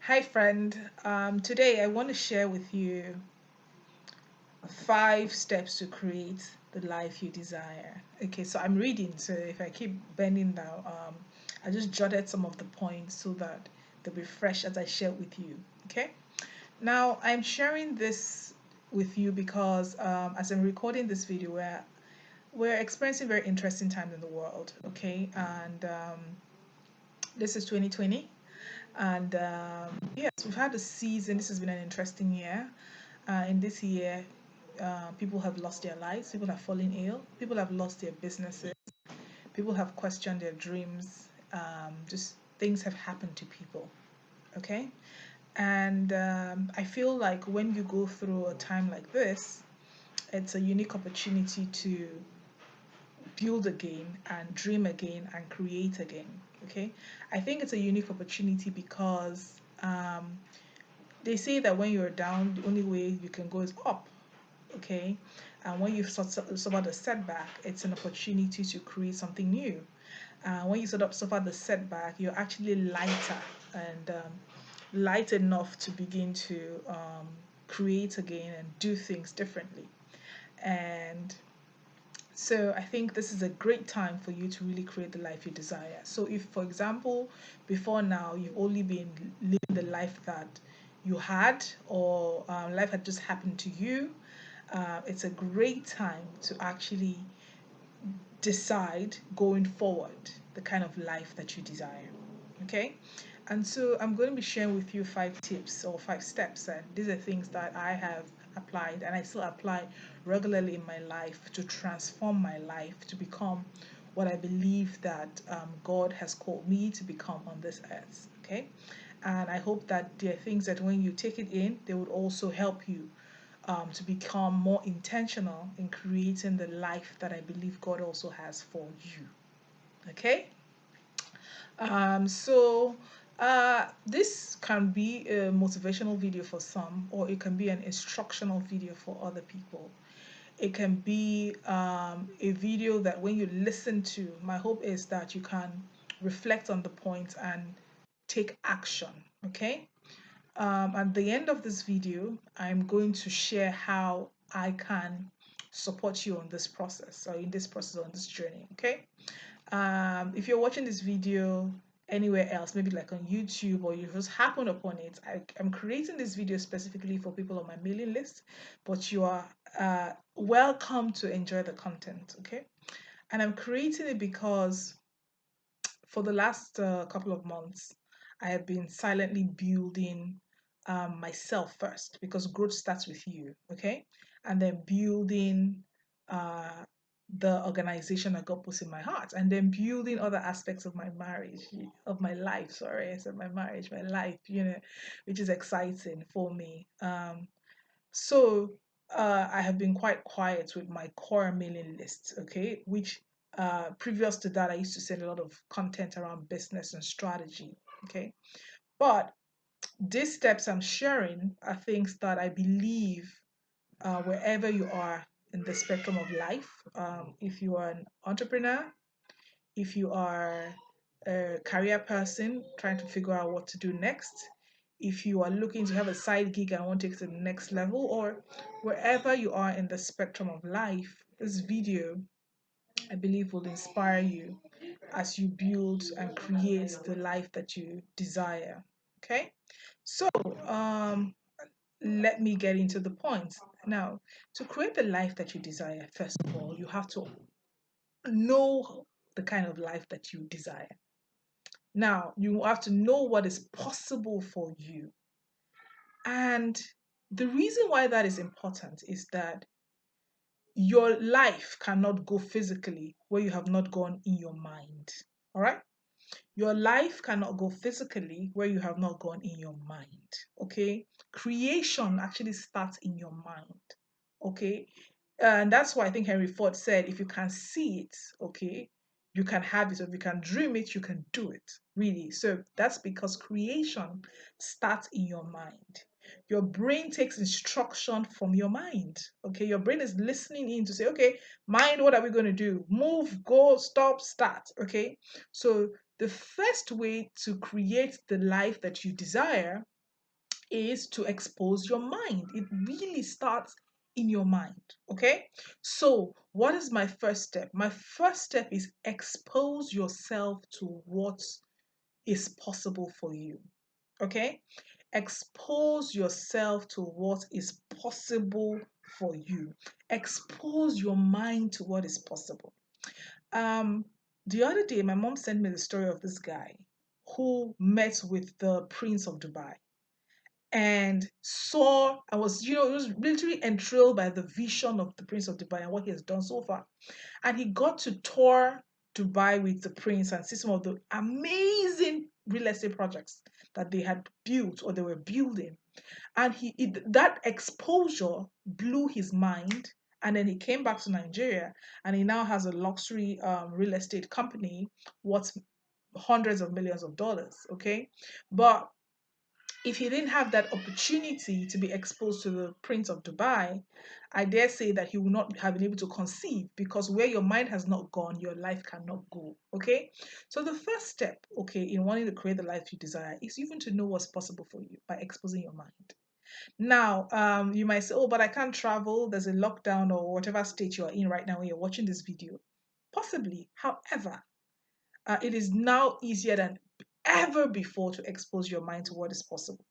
Hi, friend. Today I want to share with you 5 steps to create the life you desire. Okay, so I'm reading, so if I keep bending down, I just jotted some of the points so that they'll be fresh as I share with you. Okay, now I'm sharing this with you because as I'm recording this video, we're experiencing very interesting times in the world. Okay, and this is 2020. And yes, we've had a season. This has been an interesting year. In this year, people have lost their lives, people have fallen ill, people have lost their businesses, people have questioned their dreams. Just things have happened to people. Okay. And I feel like when you go through a time like this, it's a unique opportunity to build again and dream again and create again. Okay. I think it's a unique opportunity because they say that when you're down, the only way you can go is up. Okay, and when you've suffered a setback, it's an opportunity to create something new. When you sort of suffer the setback, you're actually lighter and light enough to begin to create again and do things differently. And so I think this is a great time for you to really create the life you desire. So if, for example, before now you've only been living the life that you had, or life had just happened to you, it's a great time to actually decide going forward the kind of life that you desire. Okay? And so I'm going to be sharing with you 5 tips or 5 steps. And these are things that I have applied and I still apply regularly in my life to transform my life to become what I believe that God has called me to become on this earth. Okay? And I hope that there are things that when you take it in, they would also help you to become more intentional in creating the life that I believe God also has for you. Okay? This can be a motivational video for some, or it can be an instructional video for other people. It can be a video that when you listen to, my hope is that you can reflect on the points and take action. Okay? At the end of this video, I'm going to share how I can support you on this process or in this process on this journey. Okay. If you're watching this video anywhere else, maybe like on YouTube or you just happen upon it, I'm creating this video specifically for people on my mailing list, but you are welcome to enjoy the content. Okay. And I'm creating it because for the last couple of months, I have been silently building myself first because growth starts with you, okay? And then building uh, the organization that God puts in my heart, and then building other aspects of my marriage, of my life. Sorry, I said my marriage, my life, which is exciting for me. So I have been quite quiet with my core mailing list, okay? Which previous to that, I used to send a lot of content around business and strategy, okay? But these steps I'm sharing are things that I believe wherever you are in the spectrum of life, if you are an entrepreneur, if you are a career person trying to figure out what to do next, if you are looking to have a side gig and want to take it to the next level, or wherever you are in the spectrum of life, this video, I believe, will inspire you as you build and create the life that you desire. Okay? So, um, let me get into the points. Now, to create the life that you desire, first of all, you have to know the kind of life that you desire. Now, you have to know what is possible for you. And the reason why that is important is that your life cannot go physically where you have not gone in your mind. All right? Your life cannot go physically where you have not gone in your mind. Okay? Creation actually starts in your mind. Okay? And that's why I think Henry Ford said, if you can see it, okay, you can have it. Or if you can dream it, you can do it. Really. So that's because creation starts in your mind. Your brain takes instruction from your mind. Okay. Your brain is listening in to say, okay, mind, what are we going to do? Move, go, stop, start. Okay. So the first way to create the life that you desire is to expose your mind. It really starts in your mind. Okay. So, what is my first step? My first step is expose yourself to what is possible for you. Okay. Expose yourself to what is possible for you. Expose your mind to what is possible. Um, the other day, my mom sent me the story of this guy who met with the Prince of Dubai and saw I was, he was literally enthralled by the vision of the Prince of Dubai and what he has done so far. And he got to tour Dubai with the Prince and see some of the amazing real estate projects that they had built or they were building. And that exposure blew his mind. And then he came back to Nigeria and he now has a luxury real estate company worth hundreds of millions of dollars. Okay. But if he didn't have that opportunity to be exposed to the Prince of Dubai, I dare say that he would not have been able to conceive, because where your mind has not gone, your life cannot go. Okay. So the first step, okay, in wanting to create the life you desire is even to know what's possible for you by exposing your mind. Now, you might say, oh, but I can't travel. There's a lockdown or whatever state you are in right now when you're watching this video. Possibly. However, it is now easier than ever before to expose your mind to what is possible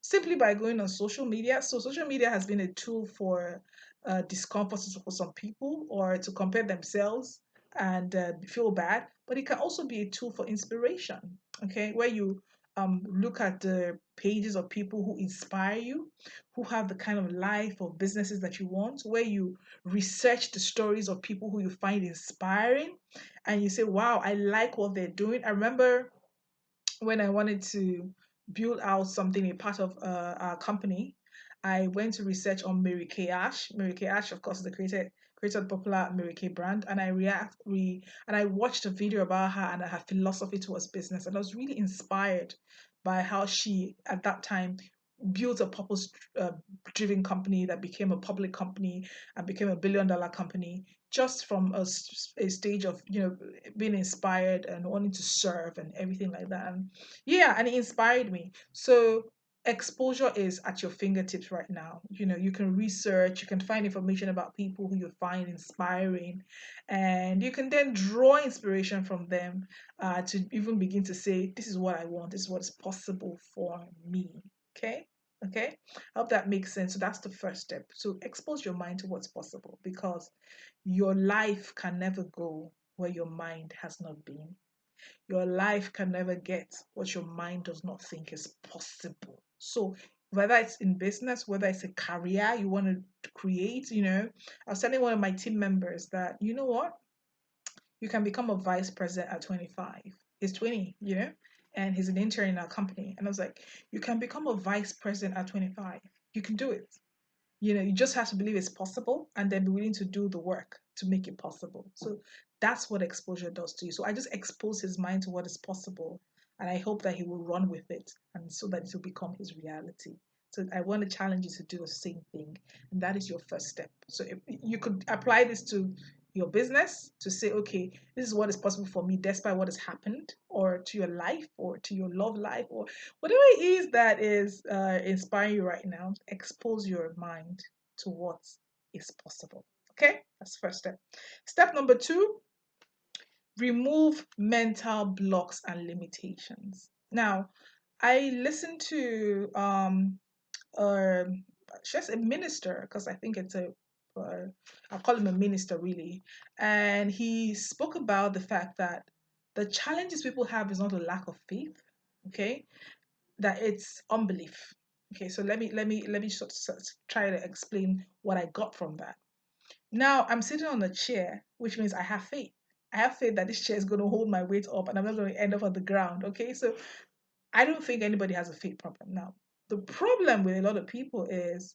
simply by going on social media. So social media has been a tool for discomfort for some people or to compare themselves and feel bad, but it can also be a tool for inspiration. Okay, where you look at the pages of people who inspire you, who have the kind of life or businesses that you want, where you research the stories of people who you find inspiring, and you say, "Wow, I like what they're doing." I remember when I wanted to build out something, a part of our company, I went to research on Mary Kay Ash. Mary Kay Ash, of course, created the popular Mary Kay brand, and and I watched a video about her and her philosophy towards business, and I was really inspired by how she at that time built a purpose driven company that became a public company and became a $1 billion company just from a stage of being inspired and wanting to serve and everything like that. And yeah, and it inspired me. So exposure is at your fingertips right now. You can research, you can find information about people who you find inspiring, and you can then draw inspiration from them to even begin to say, this is what I want, this is what is possible for me. Okay. Okay. I hope that makes sense. So that's the first step. So expose your mind to what's possible, because your life can never go where your mind has not been. Your life can never get what your mind does not think is possible. So whether it's in business, whether it's a career you want to create, I was telling one of my team members that, you know what, you can become a vice president at 25. He's 20, and he's an intern in our company. And I was like, you can become a vice president at 25. You can do it. You just have to believe it's possible and then be willing to do the work to make it possible. So that's what exposure does to you. So I just expose his mind to what is possible, and I hope that he will run with it, and so that it will become his reality. So I want to challenge you to do the same thing, and that is your first step. So if you could apply this to your business to say, okay, this is what is possible for me despite what has happened, or to your life, or to your love life, or whatever it is that is inspiring you right now. Expose your mind to what is possible. Okay, that's the first step. Step number two, remove mental blocks and limitations. Now, I listened to just a minister, because I think it's I'll call him a minister really, and he spoke about the fact that the challenges people have is not a lack of faith, okay, that it's unbelief. Okay, so let me try to explain what I got from that. Now I'm sitting on a chair, which means I have faith. I have faith that this chair is going to hold my weight up and I'm not going to end up on the ground. Okay, so I don't think anybody has a faith problem. Now, the problem with a lot of people is,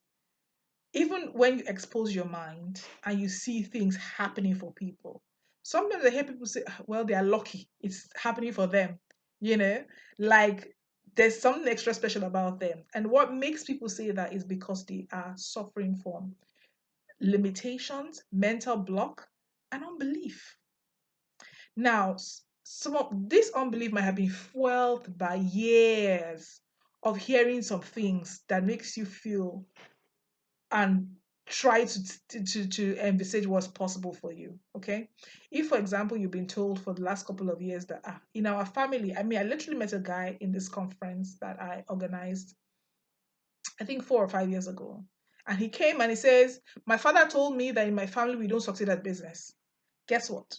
even when you expose your mind and you see things happening for people, sometimes I hear people say, "Ah, well, they are lucky. It's happening for them." You know, like there's something extra special about them. And what makes people say that is because they are suffering from limitations, mental block, and unbelief. Now, some of this unbelief might have been fueled by years of hearing some things that makes you feel and try to envisage what's possible for you. Okay, if for example you've been told for the last couple of years that in our family, I mean, I literally met a guy in this conference that I organized, I think 4 or 5 years ago, and he came and he says, my father told me that in my family we don't succeed at business. Guess what?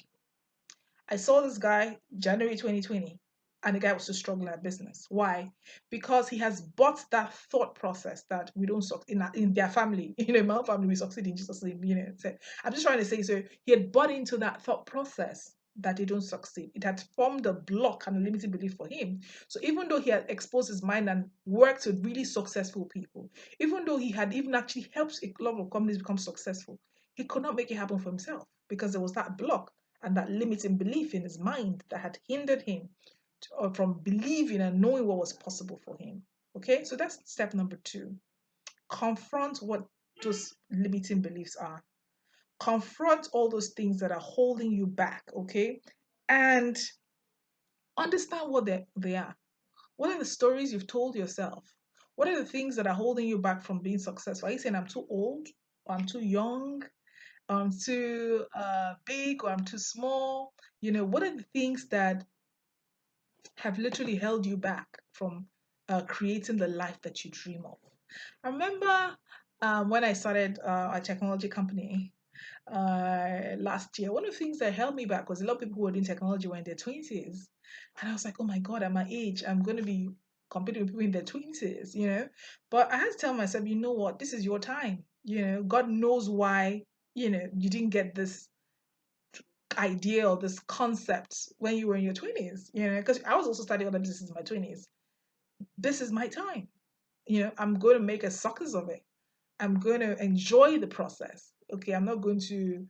I saw this guy January 2020, and the guy was still struggling at business. Why? Because he has bought that thought process that we don't succeed in their family. In my own family, we succeed in Jesus' name. So I'm just trying to say, so he had bought into that thought process that they don't succeed. It had formed a block and a limiting belief for him. So even though he had exposed his mind and worked with really successful people, even though he had even actually helped a lot of companies become successful, he could not make it happen for himself because there was that block and that limiting belief in his mind that had hindered him from believing and knowing what was possible for him. Okay, so that's step number 2. Confront what those limiting beliefs are. Confront all those things that are holding you back, okay? And understand what they are. What are the stories you've told yourself? What are the things that are holding you back from being successful? Are you saying I'm too old? Or I'm too young? I'm too big, or I'm too small? What are the things that have literally held you back from creating the life that you dream of? I remember when I started a technology company last year, one of the things that held me back was a lot of people who were doing technology were in their 20s. And I was like, oh my God, at my age, I'm going to be competing with people in their 20s. But I had to tell myself, you know what, this is your time. God knows why, you didn't get this idea or this concept when you were in your 20s, because I was also studying other businesses in my 20s. This is my time. I'm going to make a success of it. I'm going to enjoy the process. Okay, I'm not going to,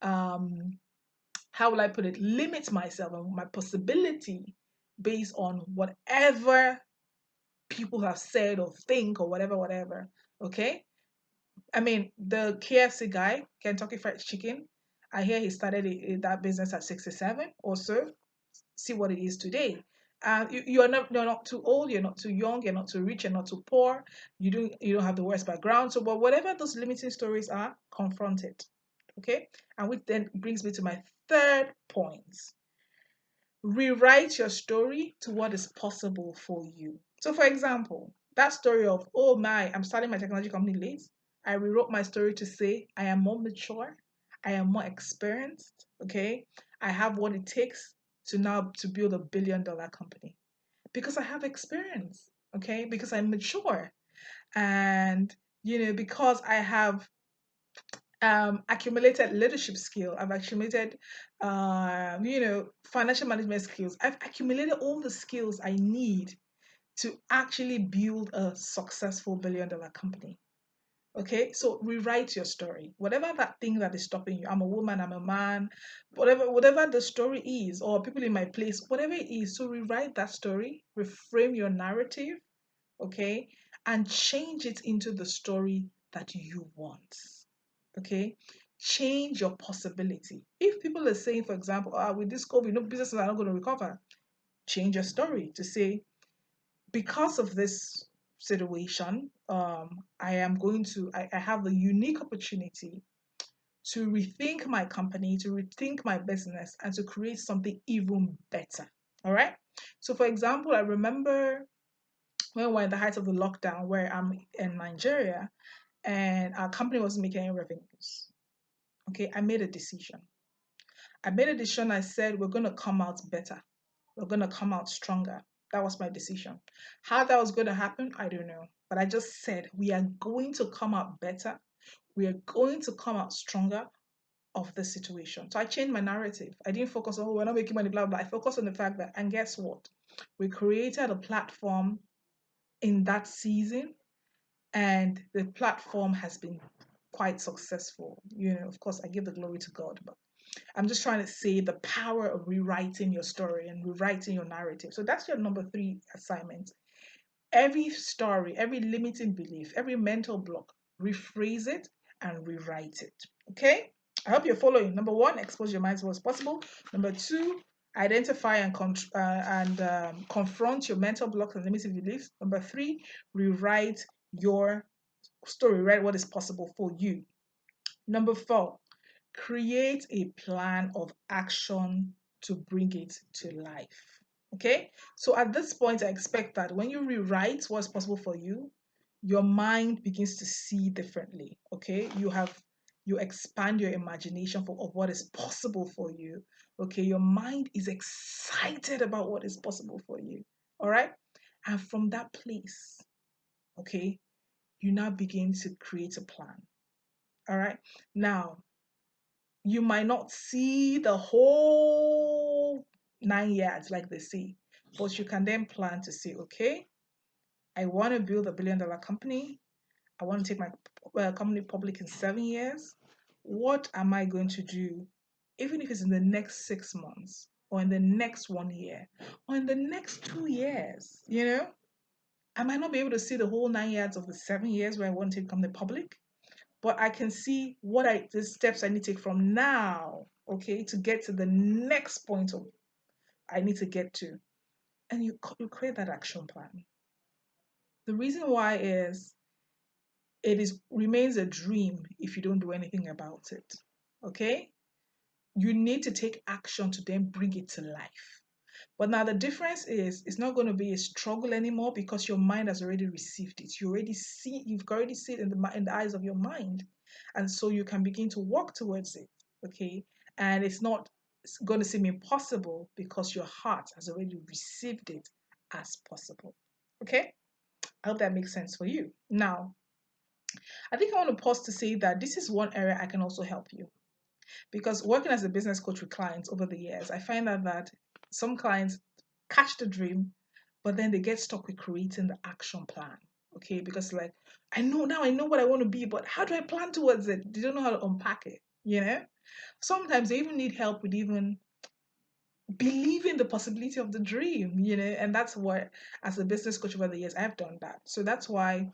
how will I put it, limit myself and my possibility based on whatever people have said or think or whatever, whatever. Okay, I mean, the KFC guy, Kentucky Fried Chicken, I hear he started that business at 67 or so. See what it is today. You're not too old, you're not too young, you're not too rich, you're not too poor. You don't have the worst background. So, but whatever those limiting stories are, confront it. Okay, and which then brings me to my third point. Rewrite your story to what is possible for you. So, for example, that story of, oh my, I'm starting my technology company late. I rewrote my story to say I am more mature, I am more experienced, okay? I have what it takes to now to build $1 billion company because I have experience, okay? Because I'm mature and because I have accumulated leadership skill. I've accumulated, financial management skills. I've accumulated all the skills I need to actually build a successful $1 billion company. Okay, so rewrite your story. Whatever that thing that is stopping you. I'm a woman, I'm a man, whatever the story is, or people in my place, whatever it is. So rewrite that story, reframe your narrative, okay, and change it into the story that you want. Okay, change your possibility. If people are saying, for example, with this COVID, no businesses are not going to recover, change your story to say, because of this situation, I have the unique opportunity to rethink my company, to rethink my business, and to create something even better. All right. So, for example, I remember when we were in the height of the lockdown, where I'm in Nigeria, and our company wasn't making any revenues. Okay, I made a decision. I said, we're going to come out better. We're going to come out stronger. That was my decision. How that was going to happen, I don't know. But I just said, we are going to come out better. We are going to come out stronger of the situation. So I changed my narrative. I didn't focus on, oh, we're not making money, blah, blah. I focused on the fact that, and guess what? We created a platform in that season, and the platform has been quite successful. Of course, I give the glory to God, but I'm just trying to say the power of rewriting your story and rewriting your narrative. So that's your number 3 assignment. Every story, every limiting belief, every mental block, rephrase it and rewrite it. Okay? I hope you're following. Number 1, expose your mind to what's possible. Number 2, Identify and confront your mental blocks and limiting beliefs. Number three, rewrite your story, write what is possible for you. Number four, create a plan of action to bring it to life. Okay, so at this point, I expect that when you rewrite what's possible for you, your mind begins to see differently. Okay, you expand your imagination of what is possible for you. Okay, your mind is excited about what is possible for you. All right, and from that place, okay, you now begin to create a plan. All right, now you might not see the whole 9 yards like they say, but you can then plan to say, okay, I want to build a $1 billion company. I want to take my company public in 7 years. What am I going to do, even if it's in the next 6 months, or in the next 1 year, or in the next 2 years? I might not be able to see the whole 9 yards of the 7 years where I want to become the public, but I can see the steps I need to take from now, okay, to get to the next point of I need to get to, and you create that action plan. The reason why is it is remains a dream if you don't do anything about it, okay? You need to take action to then bring it to life. But now the difference is it's not going to be a struggle anymore because your mind has already received it. You've already seen it in the eyes of your mind. And so you can begin to walk towards it. Okay. And it's not going to seem impossible because your heart has already received it as possible. Okay. I hope that makes sense for you. Now, I think I want to pause to say that this is one area I can also help you. Because working as a business coach with clients over the years, I find that some clients catch the dream, but then they get stuck with creating the action plan. Okay, because like I know what I want to be, but how do I plan towards it? They don't know how to unpack it. Sometimes they even need help with even believing the possibility of the dream. And that's what, as a business coach over the years, I've done that. So that's why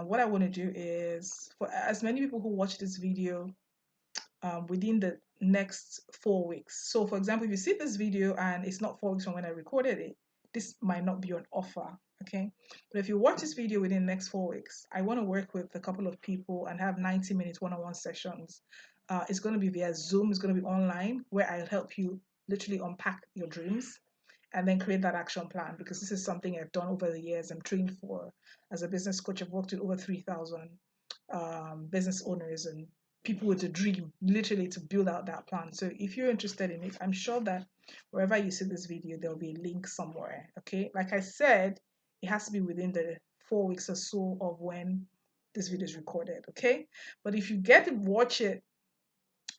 what I want to do is for as many people who watch this video within the next 4 weeks. So, for example, if you see this video and it's not 4 weeks from when I recorded it, this might not be on offer. Okay. But if you watch this video within the next 4 weeks, I want to work with a couple of people and have 90-minute one-on-one sessions. It's going to be via Zoom, it's going to be online, where I'll help you literally unpack your dreams and then create that action plan, because this is something I've done over the years. I'm trained for as a business coach. I've worked with over 3,000 business owners and people with a dream, literally, to build out that plan. So if you're interested in it, I'm sure that wherever you see this video, there'll be a link somewhere. Okay, like I said, it has to be within the 4 weeks or so of when this video is recorded. Okay, but if you get to watch it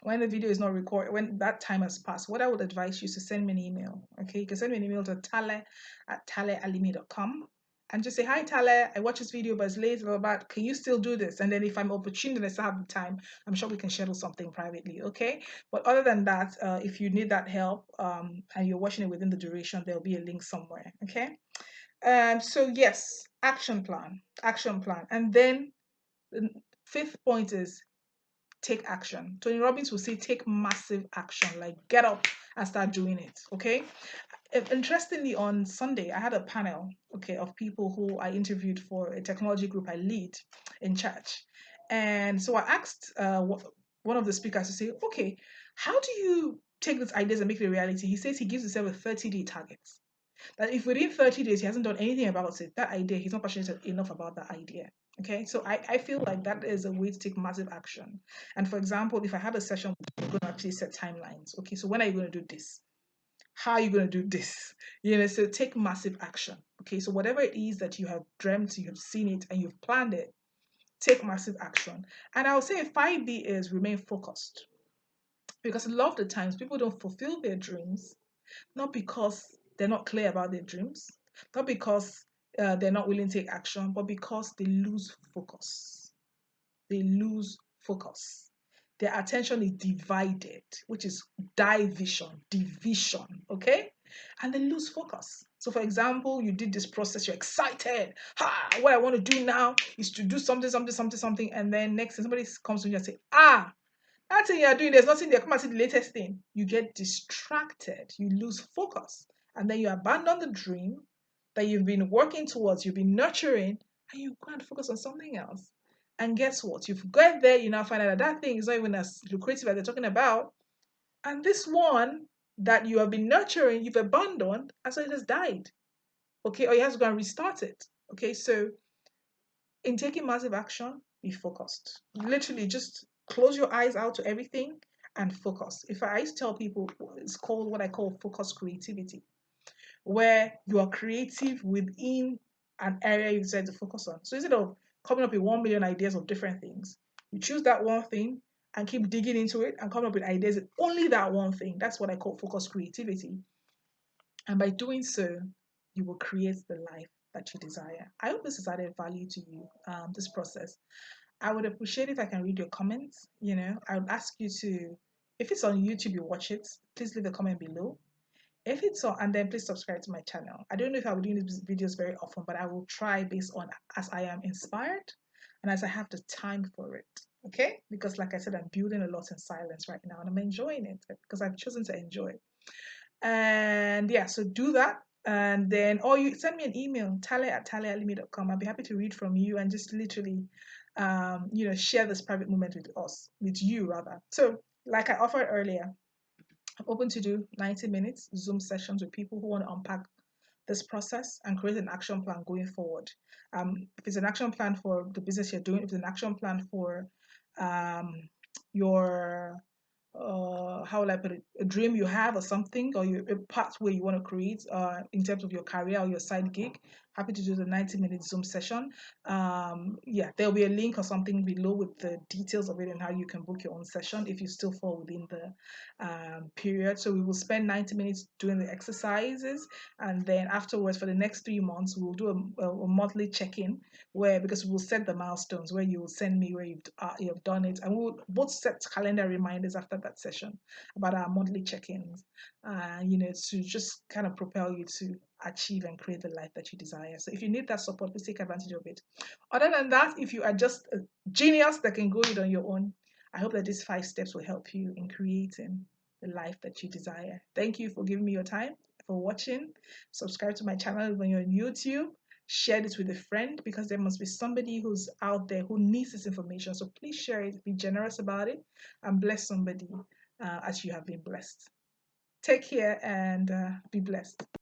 when the video is not recorded, when that time has passed, what I would advise you is to send me an email. Okay, you can send me an email to tale@talealimi.com and just say, hi Tale, I watched this video but it's late, blah, blah, blah. Can you still do this? And then if I'm opportune and I still have the time, I'm sure we can schedule something privately. Okay, but other than that, if you need that help and you're watching it within the duration, there'll be a link somewhere. Okay, so yes, action plan. And then the fifth point is take action. Tony Robbins will say take massive action, like get up and start doing it. Okay. Interestingly, on Sunday, I had a panel, okay, of people who I interviewed for a technology group I lead in church. And so I asked one of the speakers to say, okay, how do you take these ideas and make it a reality? He says he gives himself a 30-day target. That if within 30 days he hasn't done anything about it, that idea, he's not passionate enough about that idea. Okay, so I feel like that is a way to take massive action. And for example, if I had a session, we're going to actually set timelines. Okay, so when are you going to do this? How are you going to do this? So take massive action. Okay, so whatever it is that you have dreamt, you have seen it, and you've planned it, take massive action. And I would say 5B is remain focused. Because a lot of the times people don't fulfill their dreams, not because they're not clear about their dreams, not because they're not willing to take action, but because they lose focus. They lose focus. Their attention is divided, which is division, okay? And they lose focus. So, for example, you did this process, you're excited. What I want to do now is to do something, and then next thing somebody comes to you and say, That thing you're doing, there's nothing there. Come and see the latest thing. You get distracted, you lose focus, and then you abandon the dream that you've been working towards, you've been nurturing, and you go and focus on something else. And guess what? You've got there, you now find out that that thing is not even as lucrative as they're talking about. And this one that you have been nurturing, you've abandoned, and so it has died. Okay, or you have to go and restart it. Okay, so in taking massive action, be focused. Literally, just close your eyes out to everything and focus. If I used to tell people, it's called what I call focus creativity, where you are creative within an area you decide to focus on. So instead of coming up with 1 million ideas of different things, you choose that one thing and keep digging into it and come up with ideas in only that one thing. That's what I call focus creativity. And by doing so, you will create the life that you desire. I hope this has added value to you, this process. I would appreciate if I can read your comments. I would ask you to, if it's on YouTube, you watch it, please leave a comment below. If it's on, and then please subscribe to my channel. I don't know if I'll be doing these videos very often, but I will try based on as I am inspired and as I have the time for it. Okay? Because like I said, I'm building a lot in silence right now and I'm enjoying it because I've chosen to enjoy it. And yeah, so do that. And then, or you send me an email, tale@tale@limi.com. I'll be happy to read from you and just literally, share this private moment with us, with you rather. So, like I offered earlier, I'm open to do 90 minutes Zoom sessions with people who want to unpack this process and create an action plan going forward. If it's an action plan for the business you're doing, if it's an action plan for your how will I put it, a dream you have or something, or a pathway you want to create in terms of your career or your side gig, happy to do the 90-minute Zoom session. Yeah, there'll be a link or something below with the details of it and how you can book your own session if you still fall within the period. So we will spend 90 minutes doing the exercises, and then afterwards, for the next 3 months, we'll do a monthly check-in where, because we'll set the milestones where you will send me where you've done it, and we'll both set calendar reminders after that session about our monthly check-ins, to just kind of propel you to achieve and create the life that you desire. So if you need that support, please take advantage of it. Other than that, if you are just a genius that can go it on your own, I hope that these 5 steps will help you in creating the life that you desire. Thank you for giving me your time, for watching. Subscribe to my channel when you're on YouTube. Share this with a friend because there must be somebody who's out there who needs this information. So please share it, be generous about it, and bless somebody as you have been blessed. Take care and be blessed.